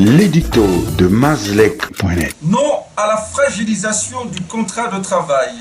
L'édito de Mazlek.net. Non à la fragilisation du contrat de travail.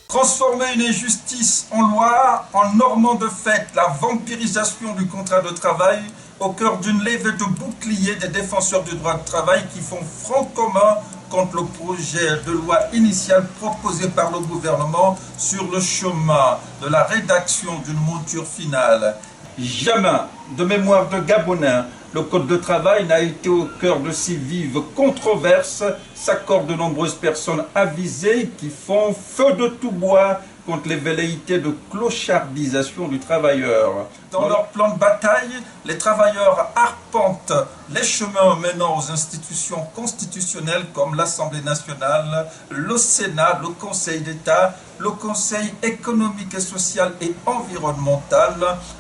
Transformer une injustice en loi en normant de fait la vampirisation du contrat de travail au cœur d'une levée de boucliers des défenseurs du droit de travail qui font front commun contre le projet de loi initial proposé par le gouvernement sur le chemin de la rédaction d'une mouture finale. Jamais, de mémoire de Gabonin, le Code de travail n'a été au cœur de si vives controverses, s'accordent de nombreuses personnes avisées qui font feu de tout bois contre les velléités de clochardisation du travailleur. Dans leur plan de bataille, les travailleurs arpentent les chemins menant aux institutions constitutionnelles comme l'Assemblée nationale, le Sénat, le Conseil d'État, le Conseil économique et social et environnemental,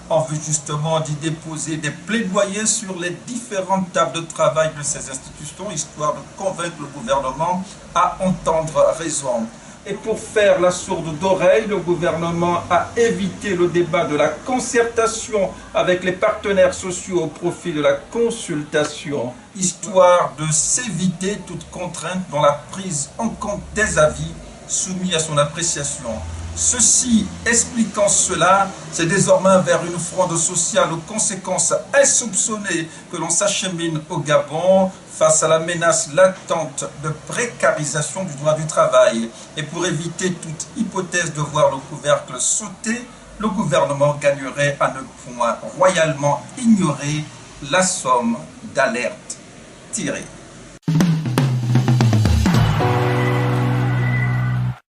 en vue justement d'y déposer des plaidoyers sur les différentes tables de travail de ces institutions, histoire de convaincre le gouvernement à entendre raison. Et pour faire la sourde d'oreille, le gouvernement a évité le débat de la concertation avec les partenaires sociaux au profit de la consultation, histoire de s'éviter toute contrainte dans la prise en compte des avis soumis à son appréciation. Ceci expliquant cela, c'est désormais vers une fronde sociale aux conséquences insoupçonnées que l'on s'achemine au Gabon face à la menace latente de précarisation du droit du travail. Et pour éviter toute hypothèse de voir le couvercle sauter, le gouvernement gagnerait à ne point royalement ignorer la somme d'alerte tirée.